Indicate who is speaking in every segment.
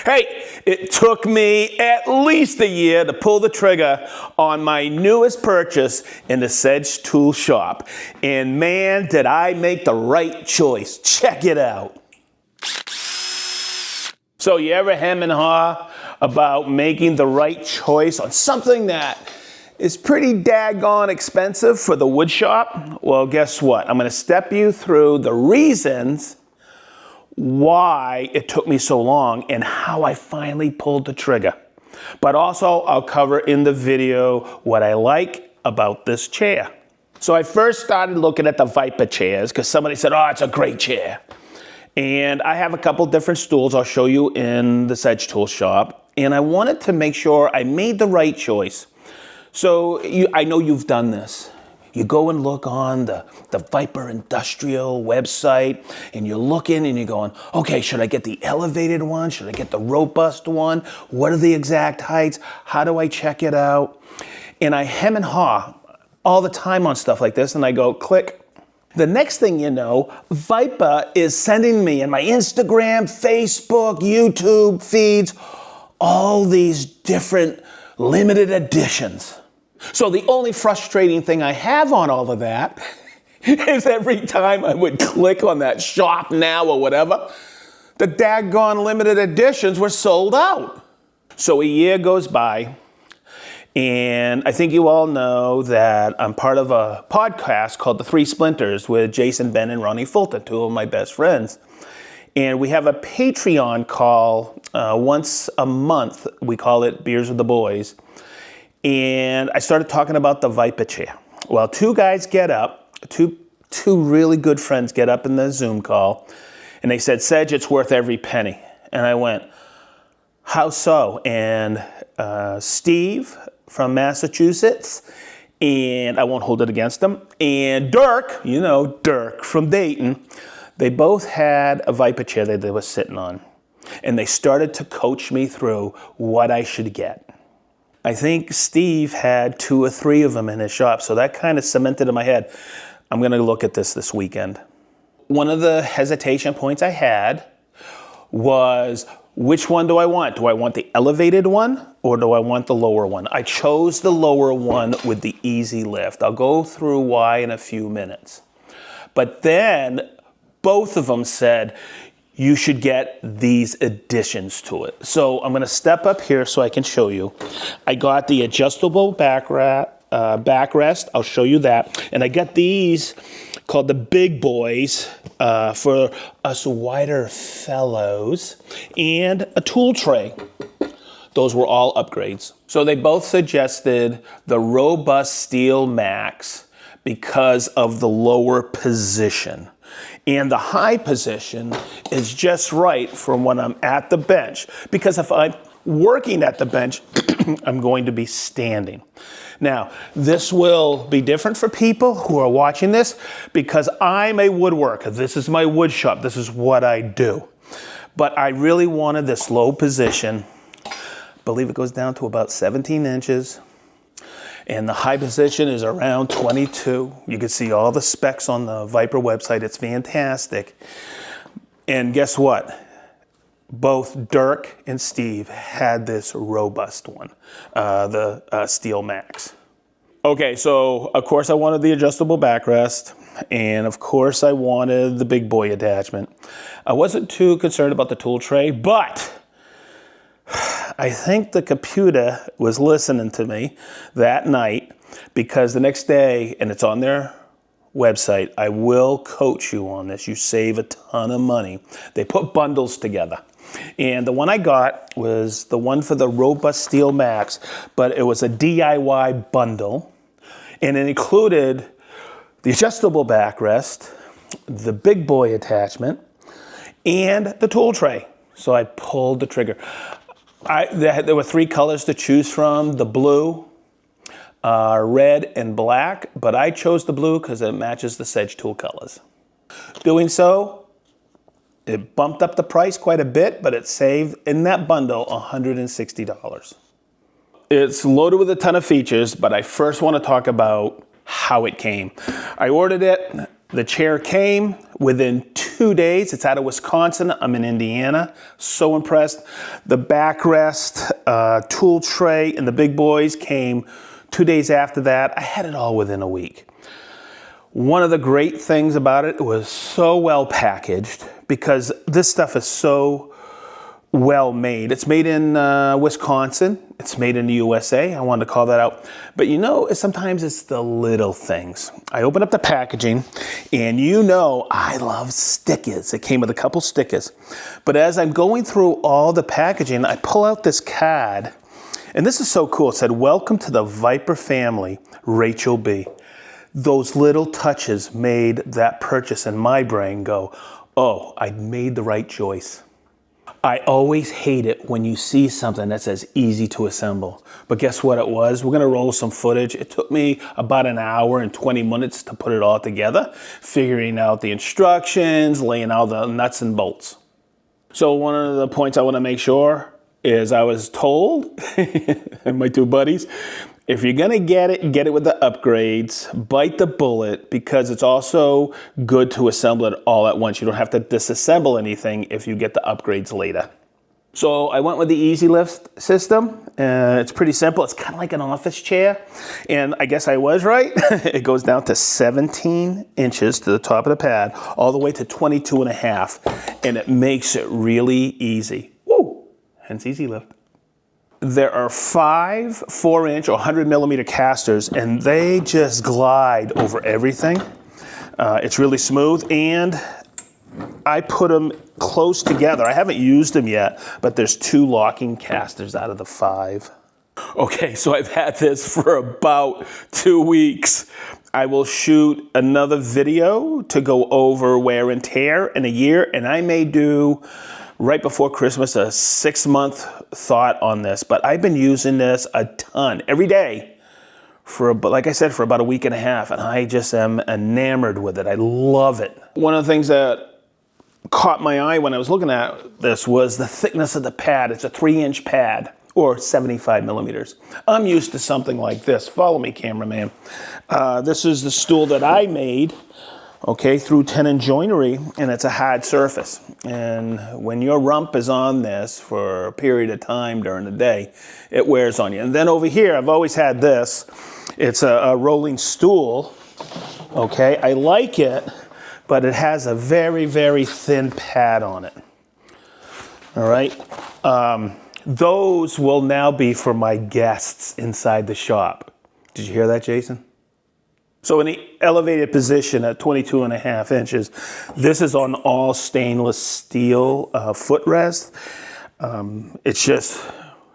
Speaker 1: Hey, it took me at least a year to pull the trigger on my newest purchase in the SedgeTool Shop. And man, did I make the right choice. Check it out. So you ever hem and haw about making the right choice on something that is pretty daggone expensive for the wood shop? Well, guess what? I'm going to step you through the reasons why it took me so long and how I finally pulled the trigger. But also, I'll cover in the video what I like about this chair. So I first started looking at the Vyper chairs because somebody said, oh, it's a great chair. And I have a couple different stools I'll show you in the SedgeTool Shop. And I wanted to make sure I made the right choice. So I know you've done this. You go and look on the Vyper Industrial website and you're looking and you're going, okay, should I get the elevated one? Should I get the robust one? What are the exact heights? How do I check it out? And I hem and haw all the time on stuff like this and I go, click. The next thing you know, Vyper is sending me in my Instagram, Facebook, YouTube feeds, all these different limited editions. So the only frustrating thing I have on all of that is every time I would click on that shop now or whatever, the daggone limited editions were sold out. So a year goes by, and I think you all know that I'm part of a podcast called The Three Splinters with Jason, Ben, and Ronnie Fulton, two of my best friends. And we have a Patreon call once a month. We call it Beers with the Boys. And I started talking about the Vyper Chair. Well, two guys get up, two really good friends get up in the Zoom call, and they said, Sedge, it's worth every penny. And I went, how so? And Steve from Massachusetts, and I won't hold it against them, and Dirk, you know Dirk from Dayton, they both had a Vyper Chair that they were sitting on. And they started to coach me through what I should get. I think Steve had 2 or 3 of them in his shop, so that kind of cemented in my head, I'm going to look at this weekend. One of the hesitation points I had was, which one do I want? Do I want the elevated one or do I want the lower one? I chose the lower one with the easy lift. I'll go through why in a few minutes. But then both of them said, you should get these additions to it. So I'm going to step up here so I can show you. I got the adjustable backrest. I'll show you that. And I got these called the big boys for us wider fellows, and a tool tray. Those were all upgrades. So they both suggested the robust steel max because of the lower position. And the high position is just right for when I'm at the bench. Because if I'm working at the bench, I'm going to be standing. Now, this will be different for people who are watching this because I'm a woodworker. This is my wood shop. This is what I do. But I really wanted this low position. I believe it goes down to about 17 inches. And the high position is around 22. You can see all the specs on the Vyper website. It's fantastic. And guess what? Both Dirk and Steve had this robust one, the Steel Max. Okay, so of course I wanted the adjustable backrest, and of course I wanted the big boy attachment. I wasn't too concerned about the tool tray, but I think the computer was listening to me that night, because the next day, and it's on their website, I will coach you on this. You save a ton of money. They put bundles together. And the one I got was the one for the Robust Steel Max, but it was a DIY bundle. And it included the adjustable backrest, the big boy attachment, and the tool tray. So I pulled the trigger. There were 3 colors to choose from: the blue, red, and black. But I chose the blue because it matches the SedgeTool colors. Doing so, it bumped up the price quite a bit, but it saved in that bundle $160. It's loaded with a ton of features, but I first want to talk about how it came. I ordered it. The chair came within 2 days. It's out of Wisconsin. I'm in Indiana. So impressed. The backrest, tool tray, and the big boys came 2 days after that. I had it all within a week. One of the great things about it was so well packaged because this stuff is so well made. It's made in Wisconsin. It's made in the USA. I wanted to call that out. But you know, sometimes it's the little things. I opened up the packaging and you know I love stickers. It came with a couple stickers. But as I'm going through all the packaging, I pull out this card. And this is so cool. It said, "Welcome to the Vyper family, Rachel B." Those little touches made that purchase in my brain go, oh, I made the right choice. I always hate it when you see something that says easy to assemble. But guess what it was? We're gonna roll some footage. It took me about an hour and 20 minutes to put it all together, figuring out the instructions, laying out the nuts and bolts. So one of the points I wanna make sure is I was told, and my two buddies, if you're gonna get it with the upgrades, bite the bullet, because it's also good to assemble it all at once. You don't have to disassemble anything if you get the upgrades later. So I went with the Easy Lift system. It's pretty simple. It's kind of like an office chair. And I guess I was right. It goes down to 17 inches to the top of the pad, all the way to 22 and a half. And it makes it really easy. Woo! Hence Easy Lift. There are 5 4-inch or 100 millimeter casters, and they just glide over everything. It's really smooth, and I put them close together. I haven't used them yet, but there's 2 locking casters out of the 5. Okay, so I've had this for about 2 weeks. I will shoot another video to go over wear and tear in a year, and I may do right before Christmas a 6-month thought on this, but I've been using this a ton every day for, like I said, for about a week and a half, and I just am enamored with it. I love it. One of the things that caught my eye when I was looking at this was the thickness of the pad. It's a 3-inch pad, or 75 millimeters. I'm used to something like this. Follow me, cameraman. This is the stool that I made, okay, through tenon joinery, and it's a hard surface. And when your rump is on this for a period of time during the day, it wears on you. And then over here, I've always had this. It's a rolling stool, okay? I like it, but it has a very, very thin pad on it, all right? Those will now be for my guests inside the shop. Did you hear that, Jason? So in the elevated position at 22 and a half inches, this is on all stainless steel footrest. It's just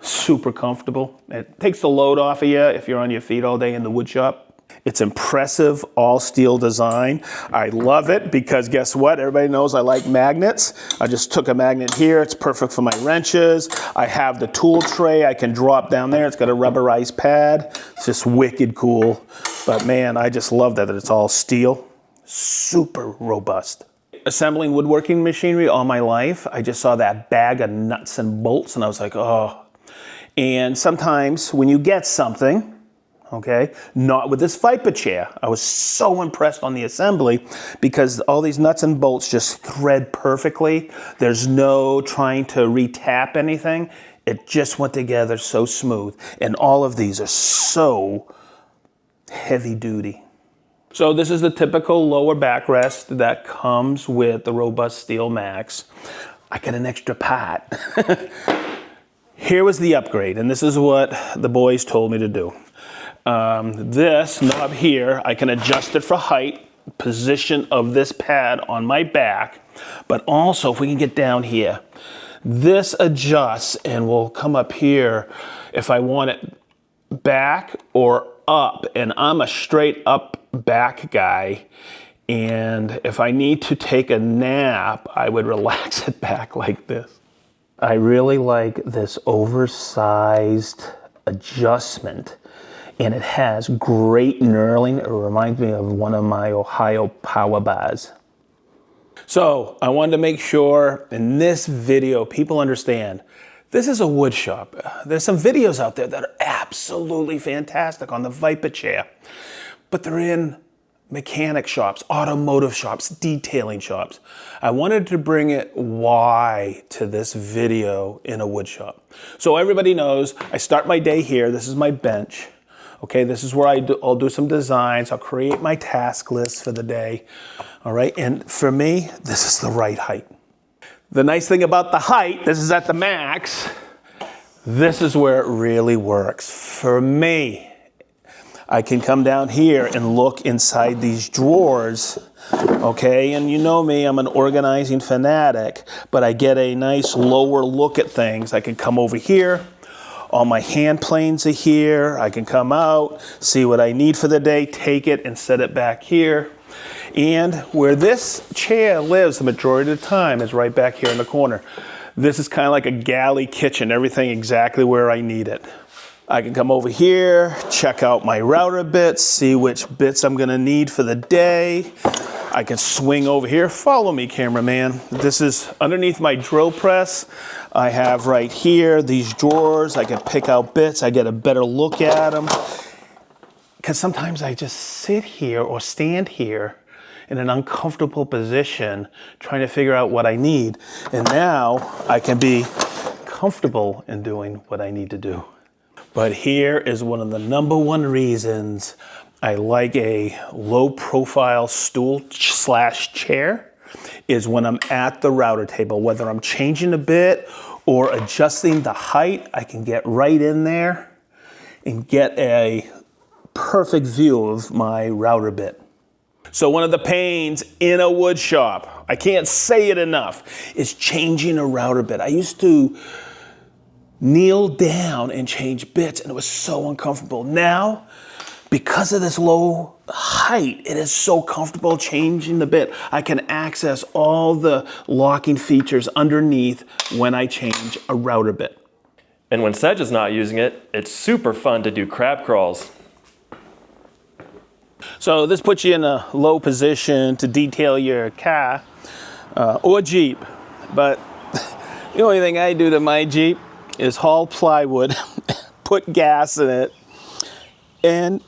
Speaker 1: super comfortable. It takes the load off of you if you're on your feet all day in the wood shop. It's impressive, all steel design. I love it because guess what? Everybody knows I like magnets. I just took a magnet here. It's perfect for my wrenches. I have the tool tray I can drop down there. It's got a rubberized pad. It's just wicked cool. But man, I just love that it's all steel. Super robust. Assembling woodworking machinery all my life, I just saw that bag of nuts and bolts and I was like, oh. And sometimes when you get something, okay, not with this Vyper chair. I was so impressed on the assembly because all these nuts and bolts just thread perfectly. There's no trying to retap anything. It just went together so smooth. And all of these are so heavy duty. So this is the typical lower backrest that comes with the Robust Steel Max. I got an extra part. Here was the upgrade, and this is what the boys told me to do. This knob here, I can adjust it for height, position of this pad on my back, but also if we can get down here, this adjusts and will come up here if I want it back or up, and I'm a straight up back guy, and if I need to take a nap, I would relax it back like this. I really like this oversized adjustment, and it has great knurling. It reminds me of one of my Ohio power bars. So I wanted to make sure in this video people understand this is a wood shop. There's some videos out there that are absolutely fantastic on the Vyper chair, but they're in mechanic shops, automotive shops, detailing shops. I wanted to bring it why to this video in a wood shop. So everybody knows I start my day here. This is my bench. Okay, this is where I'll do some designs. I'll create my task list for the day. All right, and for me, this is the right height. The nice thing about the height, this is at the max. This is where it really works. For me, I can come down here and look inside these drawers, okay? And you know me, I'm an organizing fanatic, but I get a nice lower look at things. I can come over here. All my hand planes are here. I can come out, see what I need for the day, take it and set it back here. And where this chair lives the majority of the time is right back here in the corner. This is kind of like a galley kitchen, everything exactly where I need it. I can come over here, check out my router bits, see which bits I'm gonna need for the day. I can swing over here. Follow me, cameraman. This is underneath my drill press. I have right here these drawers. I can pick out bits. I get a better look at them. Because sometimes I just sit here or stand here in an uncomfortable position trying to figure out what I need. And now I can be comfortable in doing what I need to do. But here is one of the #1 reasons I like a low profile stool / chair is when I'm at the router table, whether I'm changing a bit or adjusting the height, I can get right in there and get a perfect view of my router bit. So one of the pains in a wood shop, I can't say it enough, is changing a router bit. I used to kneel down and change bits, and it was so uncomfortable. Now, because of this low height, it is so comfortable changing the bit. I can access all the locking features underneath when I change a router bit.
Speaker 2: And when Sedge is not using it, it's super fun to do crab crawls.
Speaker 1: So this puts you in a low position to detail your car or Jeep. But the only thing I do to my Jeep is haul plywood, put gas in it, and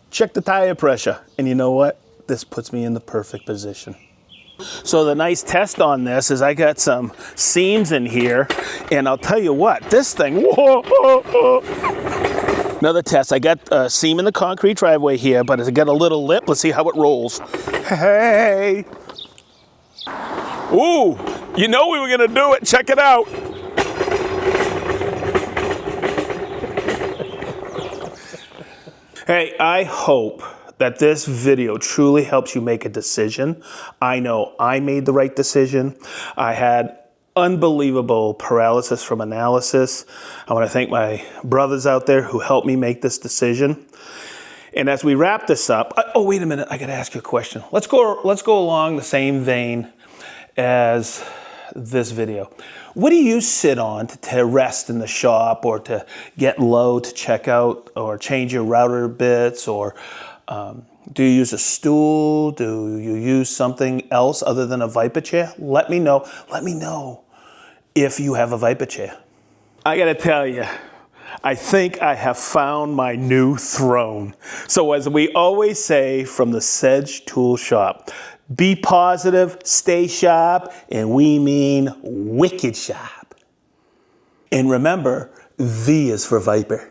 Speaker 1: check the tire pressure. And you know what? This puts me in the perfect position. So the nice test on this is I got some seams in here, and I'll tell you what, this thing, whoa. Another test, I got a seam in the concrete driveway here, but it's got a little lip. Let's see how it rolls. Hey. Ooh, you know we were gonna do it. Check it out. Hey, I hope that this video truly helps you make a decision. I know I made the right decision. I had unbelievable paralysis from analysis. I want to thank my brothers out there who helped me make this decision. And as we wrap this up, oh, wait a minute, I got to ask you a question. Let's go along the same vein as this video. What do you sit on to rest in the shop, or to get low to check out or change your router bits, or do you use a stool? Do you use something else other than a Vyper chair? Let me know. Let me know if you have a Vyper chair. I gotta tell you, I think I have found my new throne. So as we always say from the SedgeTool Shop, be positive, stay sharp, and we mean wicked sharp. And remember, V is for Vyper.